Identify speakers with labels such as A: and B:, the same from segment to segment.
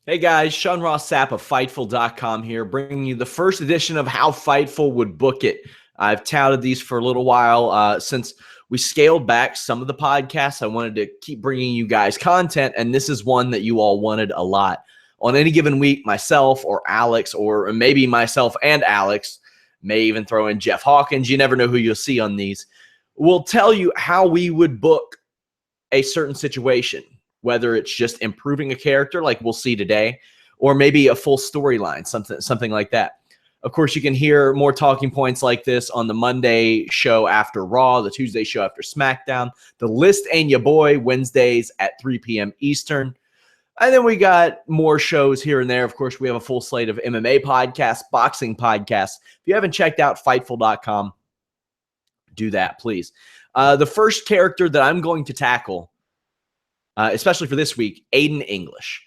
A: Hey guys, Sean Ross Sapp of Fightful.com here, bringing you the first edition of How Fightful Would Book It. I've touted these for a little while. Since we scaled back some of the podcasts, I wanted to keep bringing you guys content, and this is one that you all wanted a lot. On any given week, myself or Alex, or maybe myself and Alex, may even throw in Jeff Hawkins, you never know who you'll see on these, will tell you how we would book a certain situation, whether it's just improving a character like we'll see today, or maybe a full storyline, something like that. Of course, you can hear more talking points like this on the Monday show after Raw, the Tuesday show after Smackdown, The List and Ya Boy, Wednesdays at 3 p.m. Eastern. And then we got more shows here and there. Of course, we have a full slate of MMA podcasts, boxing podcasts. If you haven't checked out Fightful.com, do that, please. The first character that I'm going to tackle, especially for this week, Aiden English.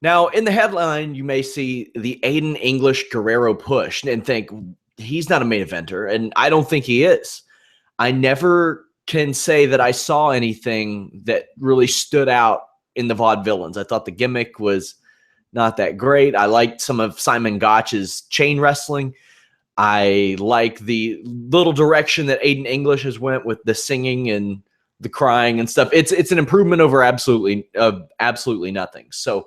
A: Now, in the headline, you may see the Aiden English-Guerrero push and think he's not a main eventer, and I don't think he is. I never can say that I saw anything that really stood out in the vaudevillains. I thought the gimmick was not that great. I liked some of Simon Gotch's chain wrestling. I like the little direction that Aiden English has went with the singing and the crying and stuff. It's an improvement over absolutely nothing. So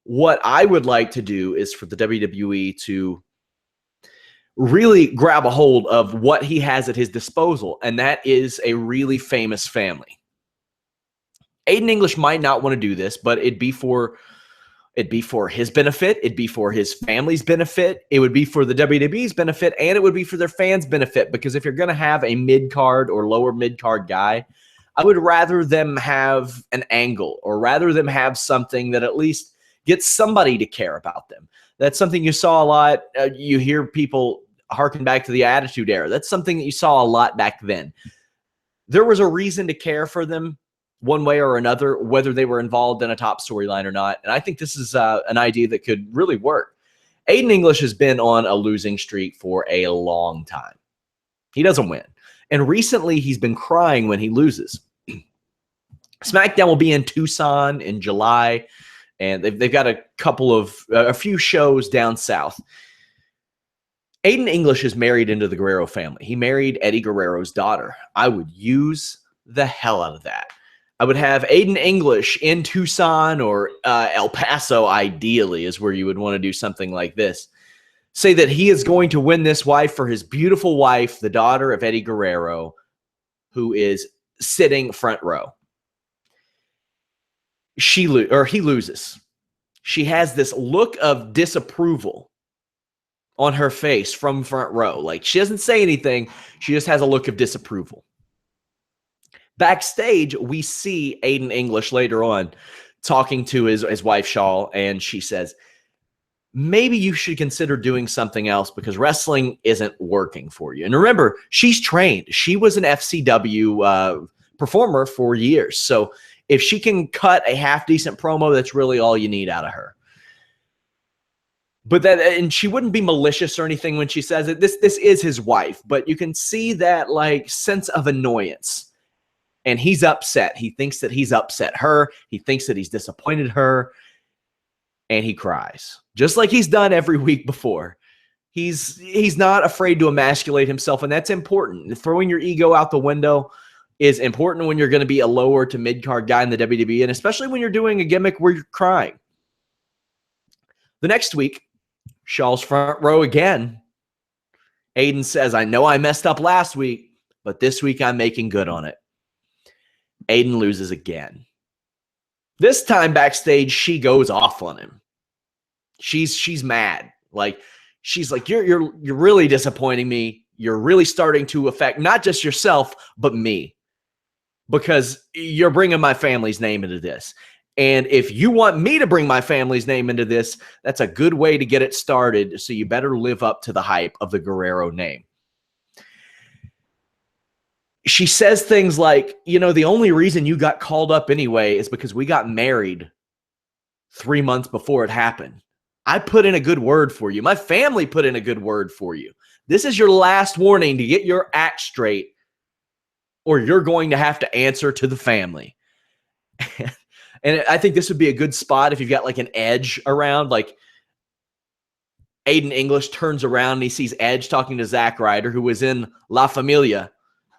A: what I would like to do is for the WWE to really grab a hold of what he has at his disposal, and that is a really famous family. Aiden English might not want to do this, but it'd be for his benefit, it'd be for his family's benefit, it would be for the WWE's benefit, and it would be for their fans' benefit, because if you're going to have a mid-card or lower mid-card guy, I would rather them have an angle, or rather them have something that at least gets somebody to care about them. That's something you saw a lot. You hear people harken back to the Attitude Era. That's something that you saw a lot back then. There was a reason to care for them one way or another, whether they were involved in a top storyline or not. And I think this is an idea that could really work. Aiden English has been on a losing streak for a long time. He doesn't win. And recently, he's been crying when he loses. SmackDown will be in Tucson in July, and they've got a few shows down south. Aiden English is married into the Guerrero family. He married Eddie Guerrero's daughter. I would use the hell out of that. I would have Aiden English in Tucson or El Paso, ideally, is where you would want to do something like this. Say that he is going to win this wife for his beautiful wife, the daughter of Eddie Guerrero, who is sitting front row. He loses. She has this look of disapproval on her face from front row. Like, she doesn't say anything. She just has a look of disapproval. Backstage, we see Aiden English later on talking to his wife, Shaw, and she says, maybe you should consider doing something else because wrestling isn't working for you. And remember, she's trained. She was an FCW performer for years. So if she can cut a half-decent promo, that's really all you need out of her. And she wouldn't be malicious or anything when she says it. This is his wife, but you can see that like sense of annoyance. And he's upset. He thinks that he's upset her. He thinks that he's disappointed her. And he cries, just like he's done every week before. He's not afraid to emasculate himself, and that's important. Throwing your ego out the window is important when you're going to be a lower to mid-card guy in the WWE, and especially when you're doing a gimmick where you're crying. The next week, Shaw's front row again. Aiden says, I know I messed up last week, but this week I'm making good on it. Aiden loses again. This time backstage, she goes off on him. She's mad. Like, she's like, you're really disappointing me. You're really starting to affect not just yourself, but me. Because you're bringing my family's name into this. And if you want me to bring my family's name into this, that's a good way to get it started. So you better live up to the hype of the Guerrero name. She says things like, the only reason you got called up anyway is because we got married 3 months before it happened. I put in a good word for you. My family put in a good word for you. This is your last warning to get your act straight, or you're going to have to answer to the family. And I think this would be a good spot if you've got like an Edge around, like Aiden English turns around and he sees Edge talking to Zack Ryder, who was in La Familia,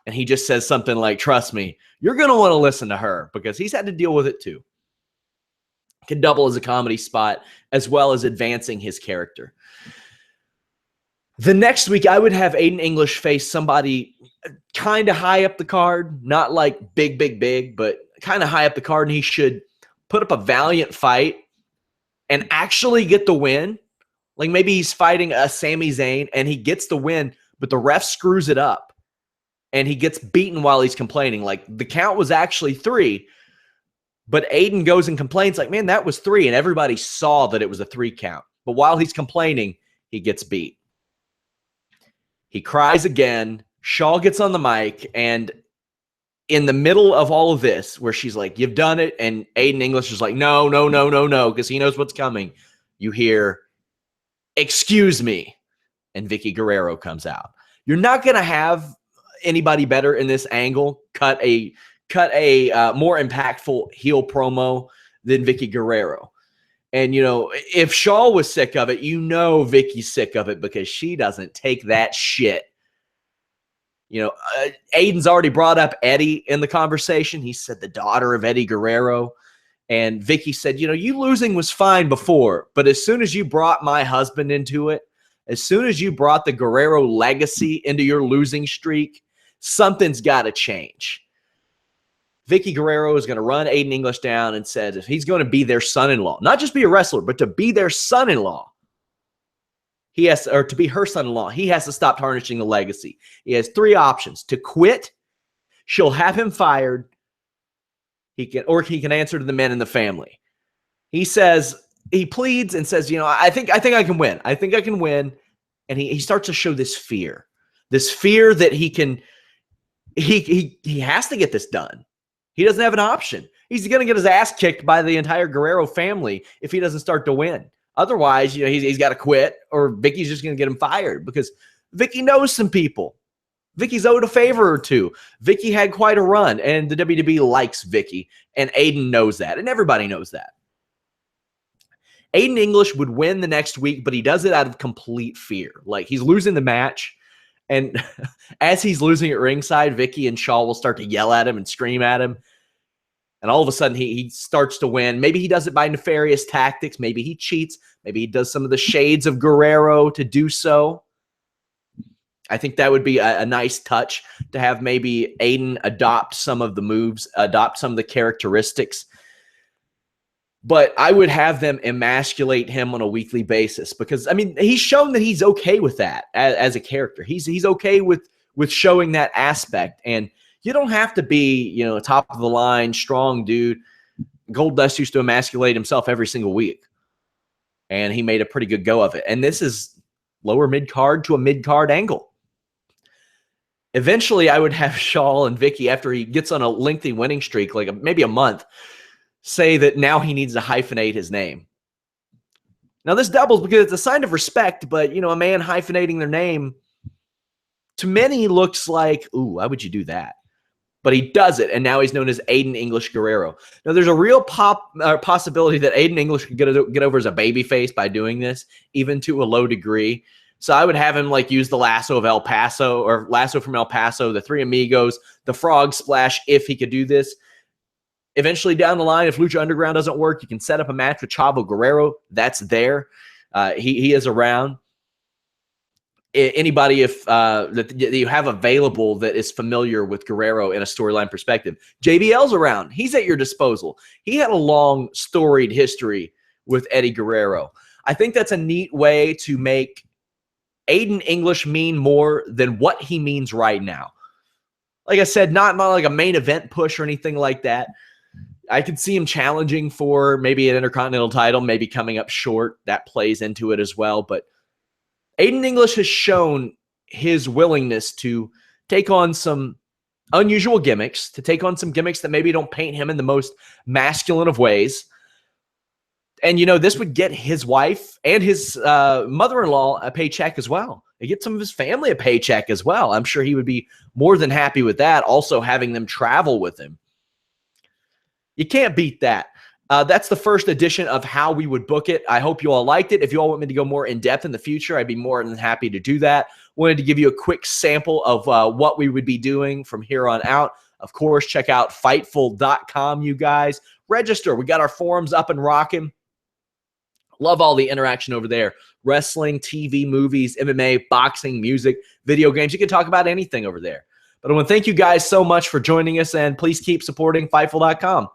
A: and he just says something like, trust me, you're going to want to listen to her because he's had to deal with it too. Can double as a comedy spot as well as advancing his character. The next week, I would have Aiden English face somebody kind of high up the card, not like big, but kind of high up the card, and he should put up a valiant fight and actually get the win. Like maybe he's fighting a Sami Zayn and he gets the win, but the ref screws it up and he gets beaten while he's complaining. Like the count was actually 3, but Aiden goes and complains like, man, that was 3. And everybody saw that it was a 3 count. But while he's complaining, he gets beat. He cries again. Shaw gets on the mic, and in the middle of all of this, where she's like, you've done it, and Aiden English is like, no, because he knows what's coming, you hear, excuse me, and Vicky Guerrero comes out. You're not going to have anybody better in this angle cut a more impactful heel promo than Vicky Guerrero. And, you know, if Shaw was sick of it, you know Vicky's sick of it because she doesn't take that shit. You know, Aiden's already brought up Eddie in the conversation. He said the daughter of Eddie Guerrero. And Vicky said, you know, you losing was fine before, but as soon as you brought my husband into it, as soon as you brought the Guerrero legacy into your losing streak, something's got to change. Vicky Guerrero is going to run Aiden English down and said if he's going to be their son-in-law, not just be a wrestler, but to be their son-in-law, he has to, or to be her son-in-law, he has to stop tarnishing the legacy. He has 3 options: to quit, she'll have him fired, he can answer to the men in the family. He says, he pleads and says, you know, I think I can win. I think I can win. And he starts to show this fear that he has to get this done. He doesn't have an option. He's going to get his ass kicked by the entire Guerrero family if he doesn't start to win. Otherwise, you know, he's got to quit, or Vicky's just going to get him fired because Vicky knows some people. Vicky's owed a favor or two. Vicky had quite a run, and the WWE likes Vicky, and Aiden knows that, and everybody knows that. Aiden English would win the next week, but he does it out of complete fear. Like, he's losing the match, and as he's losing at ringside, Vicky and Shaw will start to yell at him and scream at him, and all of a sudden, he starts to win. Maybe he does it by nefarious tactics. Maybe he cheats. Maybe he does some of the shades of Guerrero to do so. I think that would be a nice touch to have maybe Aiden adopt some of the moves, adopt some of the characteristics. But I would have them emasculate him on a weekly basis because, I mean, he's shown that he's okay with that as a character. He's okay with showing that aspect. And you don't have to be, you know, top of the line, strong dude. Goldust used to emasculate himself every single week. And he made a pretty good go of it. And this is lower mid-card to a mid-card angle. Eventually, I would have Shaw and Vicky, after he gets on a lengthy winning streak, like maybe a month, say that now he needs to hyphenate his name. Now, this doubles because it's a sign of respect, but, you know, a man hyphenating their name, to many looks like, ooh, why would you do that? But he does it, and now he's known as Aiden English Guerrero. Now, there's a real possibility that Aiden English could get over as a babyface by doing this, even to a low degree. So I would have him like use the lasso of El Paso, or lasso from El Paso, the Three Amigos, the Frog Splash, if he could do this. Eventually down the line, if Lucha Underground doesn't work, you can set up a match with Chavo Guerrero. That's there. He is around. Anybody that you have available that is familiar with Guerrero in a storyline perspective. JBL's around. He's at your disposal. He had a long, storied history with Eddie Guerrero. I think that's a neat way to make Aiden English mean more than what he means right now. Like I said, not like a main event push or anything like that. I could see him challenging for maybe an Intercontinental title, maybe coming up short. That plays into it as well. But Aiden English has shown his willingness to take on some unusual gimmicks, to take on some gimmicks that maybe don't paint him in the most masculine of ways. And, you know, this would get his wife and his mother-in-law a paycheck as well. It gets some of his family a paycheck as well. I'm sure he would be more than happy with that, also having them travel with him. You can't beat that. That's the first edition of how we would book it. I hope you all liked it. If you all want me to go more in depth in the future, I'd be more than happy to do that. Wanted to give you a quick sample of what we would be doing from here on out. Of course, check out Fightful.com, you guys. Register. We got our forums up and rocking. Love all the interaction over there. Wrestling, TV, movies, MMA, boxing, music, video games. You can talk about anything over there. But I want to thank you guys so much for joining us, and please keep supporting Fightful.com.